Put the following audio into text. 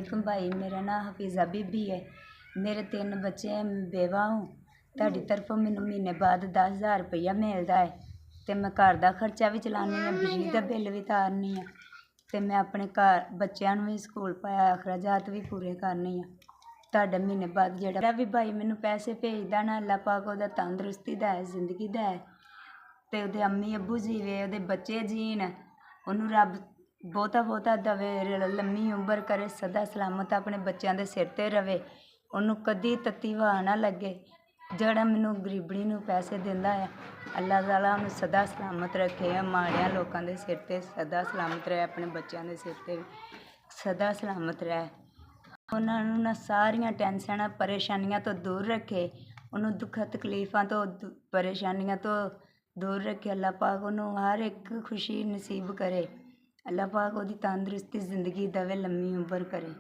वालेकुम भाई। मेरा नाम हफीज़ा बीबी है। मेरे 3 बच्चे हैं, मैं बेवा हूँ। ਤੁਹਾਡੀ ਤਰਫੋਂ ਮੈਨੂੰ ਮਹੀਨੇ ਬਾਅਦ 10,000 ਰੁਪਈਆ ਮਿਲਦਾ ਹੈ ਅਤੇ ਮੈਂ ਘਰ ਦਾ ਖਰਚਾ ਵੀ ਚਲਾਉਂਦੀ ਹਾਂ, ਬਿਜਲੀ ਦਾ ਬਿੱਲ ਵੀ ਤਾਰਨੀ ਹਾਂ ਅਤੇ ਮੈਂ ਆਪਣੇ ਘਰ ਬੱਚਿਆਂ ਨੂੰ ਵੀ ਸਕੂਲ ਪਾਇਆ, ਅਖਰਾਜਾਤ ਵੀ ਪੂਰੇ ਕਰਨੀ ਆ। ਤੁਹਾਡੇ ਮਹੀਨੇ ਬਾਅਦ ਜਿਹੜਾ ਵੀ ਭਾਈ ਮੈਨੂੰ ਪੈਸੇ ਭੇਜਦਾ ਨਾ, ਅੱਲਾ ਪਾਕ ਉਹਦਾ ਤੰਦਰੁਸਤੀ ਦਾ ਹੈ, ਜ਼ਿੰਦਗੀ ਦਾ ਹੈ ਅਤੇ ਉਹਦੇ ਅੰਮੀ ਅੱਬੂ ਜੀਵੇ, ਉਹਦੇ ਬੱਚੇ ਜੀਣ, ਉਹਨੂੰ ਰੱਬ ਬਹੁਤਾ ਦਵੇ, ਲੰਮੀ ਉਮਰ ਕਰੇ, ਸਦਾ ਸਲਾਮਤ ਆਪਣੇ ਬੱਚਿਆਂ ਦੇ ਸਿਰ 'ਤੇ ਰਵੇ, ਉਹਨੂੰ ਕਦੀ ਤੱਤੀ ਵਾਹ ਨਾ ਲੱਗੇ। ਜਿਹੜਾ ਮੈਨੂੰ ਗਰੀਬਣੀ ਨੂੰ ਪੈਸੇ ਦਿੰਦਾ ਆ, ਅੱਲਾ ਤਾਲਾ ਉਹਨੂੰ ਸਦਾ ਸਲਾਮਤ ਰੱਖੇ, ਮਾੜਿਆਂ ਲੋਕਾਂ ਦੇ ਸਿਰ 'ਤੇ ਸਦਾ ਸਲਾਮਤ ਰਹੇ, ਆਪਣੇ ਬੱਚਿਆਂ ਦੇ ਸਿਰ 'ਤੇ ਸਦਾ ਸਲਾਮਤ ਰਹੇ। ਉਹਨਾਂ ਨੂੰ ਨਾ ਸਾਰੀਆਂ ਟੈਨਸ਼ਨਾਂ ਪਰੇਸ਼ਾਨੀਆਂ ਤੋਂ ਦੂਰ ਰੱਖੇ, ਉਹਨੂੰ ਦੁੱਖਾਂ ਤਕਲੀਫਾਂ ਤੋਂ ਪਰੇਸ਼ਾਨੀਆਂ ਤੋਂ ਦੂਰ ਰੱਖੇ। ਅੱਲਾ ਪਾਕ ਉਹਨੂੰ ਹਰ ਇੱਕ ਖੁਸ਼ੀ ਨਸੀਬ ਕਰੇ। ਅੱਲਾ ਪਾਕ ਉਹਦੀ ਤੰਦਰੁਸਤੀ ਜ਼ਿੰਦਗੀ ਦੇਵੇ, ਲੰਮੀ ਉਮਰ ਕਰੇ।